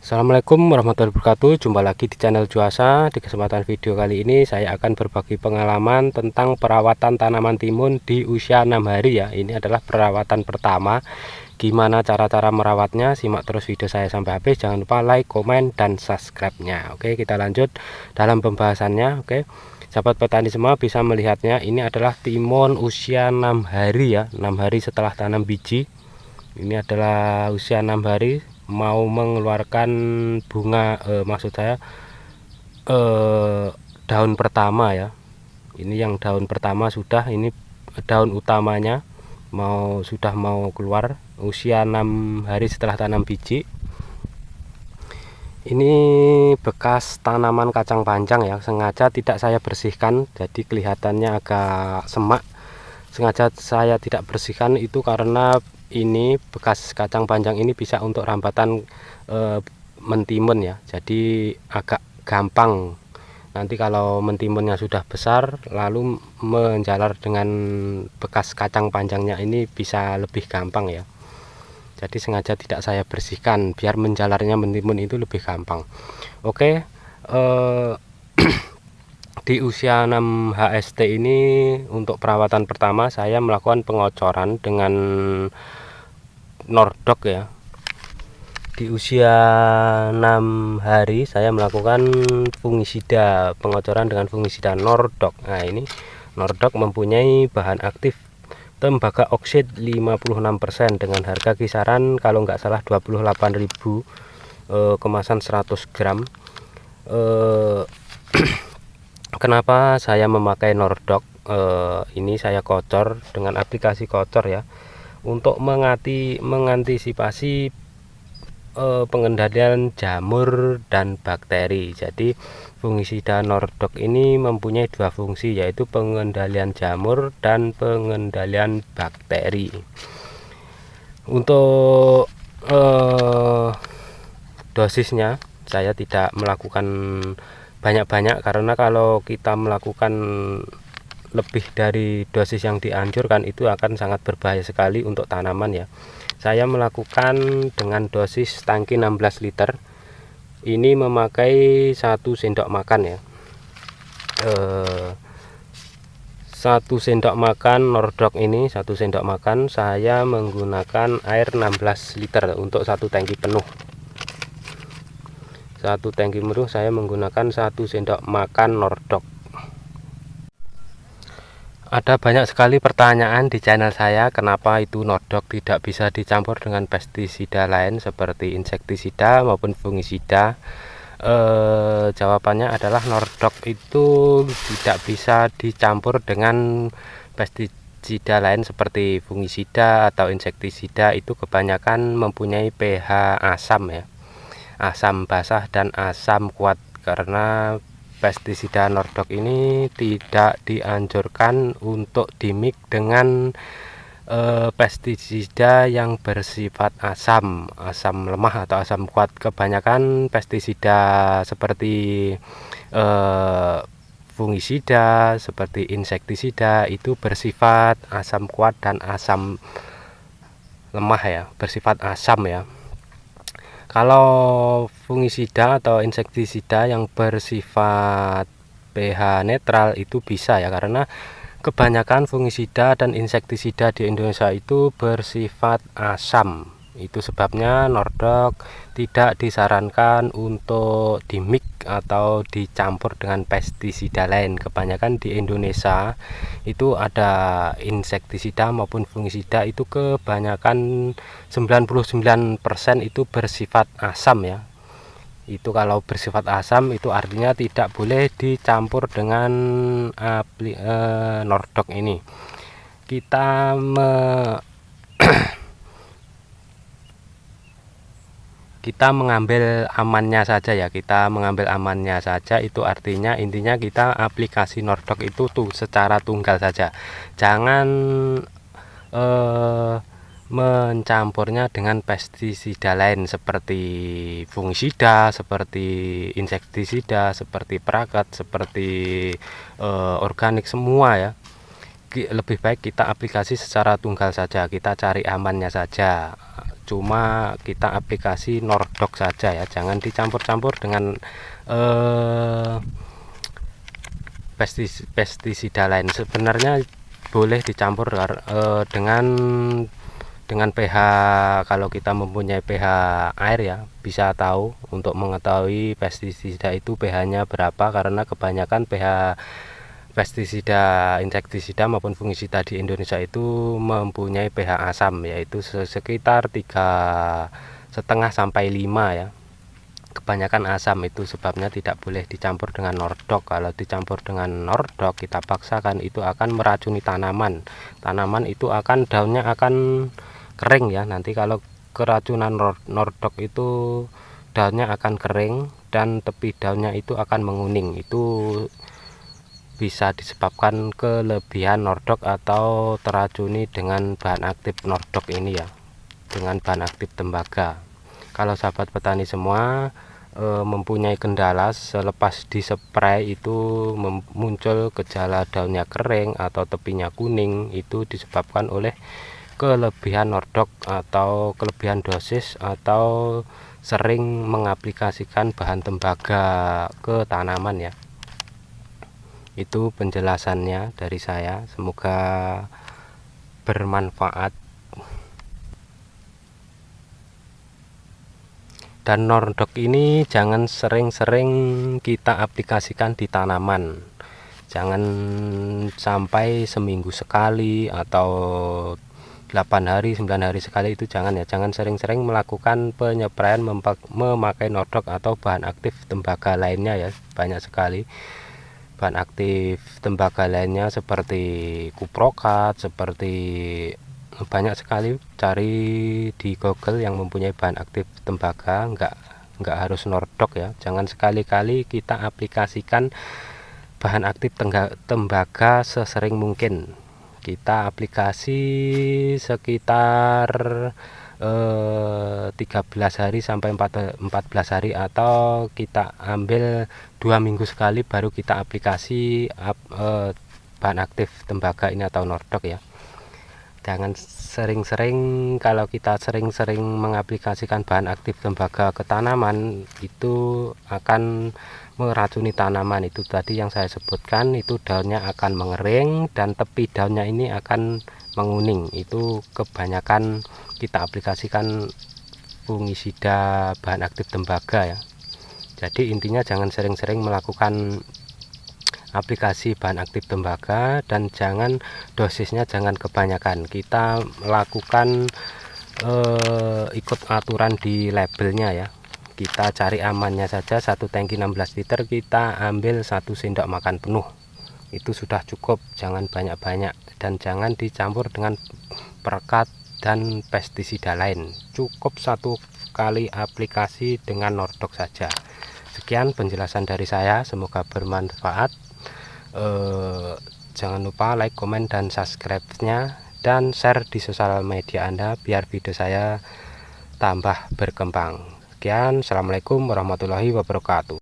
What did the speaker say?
Assalamualaikum warahmatullahi wabarakatuh. Jumpa lagi di channel Juasa. Di kesempatan video kali ini saya akan berbagi pengalaman tentang perawatan tanaman timun di usia 6 hari ya. Ini adalah perawatan pertama. Gimana cara-cara merawatnya? Simak terus video saya sampai habis. Jangan lupa like, komen, dan subscribe-nya. Oke, kita lanjut dalam pembahasannya. Oke, sahabat petani semua bisa melihatnya. Ini adalah timun usia 6 hari ya. 6 hari setelah tanam biji. Ini adalah usia 6 hari mau mengeluarkan bunga, maksud saya daun pertama ya. Ini yang daun pertama sudah, ini daun utamanya sudah mau keluar usia 6 hari setelah tanam biji. Ini bekas tanaman kacang panjang ya, sengaja tidak saya bersihkan jadi kelihatannya agak semak. Sengaja saya tidak bersihkan itu karena ini bekas kacang panjang ini bisa untuk rambatan mentimun ya, jadi agak gampang nanti kalau mentimunnya sudah besar lalu menjalar dengan bekas kacang panjangnya ini bisa lebih gampang ya. Jadi sengaja tidak saya bersihkan biar menjalarnya mentimun itu lebih gampang. Oke, di usia 6 HST ini untuk perawatan pertama saya melakukan pengocoran dengan Nordok ya. Di usia 6 hari saya melakukan fungisida, pengocoran dengan fungisida Nordok. Nah, ini Nordok mempunyai bahan aktif tembaga oksid 56% dengan harga kisaran kalau nggak salah 28.000, kemasan 100 gram. Kenapa saya memakai Nordok? Ini saya kocor dengan aplikasi kocor ya, untuk mengantisipasi pengendalian jamur dan bakteri. Jadi fungisida Nordok ini mempunyai dua fungsi, yaitu pengendalian jamur dan pengendalian bakteri. Untuk dosisnya saya tidak melakukan banyak-banyak karena kalau kita melakukan lebih dari dosis yang dianjurkan itu akan sangat berbahaya sekali untuk tanaman ya. Saya melakukan dengan dosis tangki 16 liter. Ini memakai 1 sendok makan ya. 1 sendok makan Nordok ini, 1 sendok makan saya menggunakan air 16 liter untuk 1 tangki penuh. 1 tangki penuh saya menggunakan 1 sendok makan Nordok. Ada banyak sekali pertanyaan di channel saya, kenapa itu Nordok tidak bisa dicampur dengan pestisida lain seperti insektisida maupun fungisida. Jawabannya adalah Nordok itu tidak bisa dicampur dengan pestisida lain seperti fungisida atau insektisida. Itu kebanyakan mempunyai pH asam ya, asam basah dan asam kuat, karena pestisida Nordok ini tidak dianjurkan untuk dimix dengan pestisida yang bersifat asam lemah atau asam kuat. Kebanyakan pestisida seperti fungisida, seperti insektisida itu bersifat asam kuat dan asam lemah ya, bersifat asam ya. Kalau fungisida atau insektisida yang bersifat pH netral itu bisa ya, karena kebanyakan fungisida dan insektisida di Indonesia itu bersifat asam. Itu sebabnya Nordok tidak disarankan untuk dimix atau dicampur dengan pestisida lain. Kebanyakan di Indonesia itu ada insektisida maupun fungisida itu kebanyakan 99% itu bersifat asam ya. Itu kalau bersifat asam itu artinya tidak boleh dicampur dengan Nordok ini. Kita mengambil amannya saja ya, kita mengambil amannya saja, itu artinya intinya kita aplikasi Nordok itu secara tunggal saja, jangan mencampurnya dengan pestisida lain seperti fungisida, seperti insektisida, seperti perakat, seperti organik semua ya. Lebih baik kita aplikasi secara tunggal saja, kita cari amannya saja. cuma kita aplikasi Nordok saja ya, jangan dicampur-campur dengan pestisida lain. Sebenarnya boleh dicampur dengan pH. Kalau kita mempunyai pH air ya, bisa tahu untuk mengetahui pestisida itu pH-nya berapa, karena kebanyakan pH pestisida, insektisida maupun fungisida di Indonesia itu mempunyai pH asam, yaitu sekitar 3,5 sampai 5 ya. Kebanyakan asam, itu sebabnya tidak boleh dicampur dengan Nordok. Kalau dicampur dengan Nordok, kita paksakan, itu akan meracuni tanaman. Tanaman itu akan daunnya akan kering ya. Nanti kalau keracunan Nordok itu daunnya akan kering dan tepi daunnya itu akan menguning. Itu bisa disebabkan kelebihan Nordok atau teracuni dengan bahan aktif Nordok ini ya, dengan bahan aktif tembaga. Kalau sahabat petani semua mempunyai kendala selepas dispray itu muncul gejala daunnya kering atau tepinya kuning, itu disebabkan oleh kelebihan Nordok atau kelebihan dosis atau sering mengaplikasikan bahan tembaga ke tanaman ya. Itu penjelasannya dari saya, semoga bermanfaat. Dan Nordok ini jangan sering-sering kita aplikasikan di tanaman, jangan sampai seminggu sekali atau 8 hari 9 hari sekali, itu jangan ya. Jangan sering-sering melakukan penyepraian memakai Nordok atau bahan aktif tembaga lainnya ya. Banyak sekali bahan aktif tembaga lainnya seperti kuprokat, seperti banyak sekali. Cari di Google yang mempunyai bahan aktif tembaga, enggak harus Nordok ya. Jangan sekali-kali kita aplikasikan bahan aktif tembaga sesering mungkin. Kita aplikasi sekitar 13 hari sampai 14 hari, atau kita ambil 2 minggu sekali baru kita aplikasi bahan aktif tembaga ini atau Nordok ya. Jangan sering-sering. Kalau kita sering-sering mengaplikasikan bahan aktif tembaga ke tanaman, itu akan meracuni tanaman. Itu tadi yang saya sebutkan, itu daunnya akan mengering dan tepi daunnya ini akan menguning. Itu kebanyakan kita aplikasikan fungisida bahan aktif tembaga ya. Jadi intinya jangan sering-sering melakukan aplikasi bahan aktif tembaga, dan jangan dosisnya jangan kebanyakan. Kita melakukan ikut aturan di labelnya ya. Kita cari amannya saja, satu tangki 16 liter kita ambil 1 sendok makan penuh, itu sudah cukup. Jangan banyak-banyak dan jangan dicampur dengan perekat dan pestisida lain. Cukup 1 kali aplikasi dengan Nordok saja. Sekian penjelasan dari saya, semoga bermanfaat. Jangan lupa like, komen, dan subscribe-nya, dan share di sosial media Anda biar video saya tambah berkembang. Sekian, assalamualaikum warahmatullahi wabarakatuh.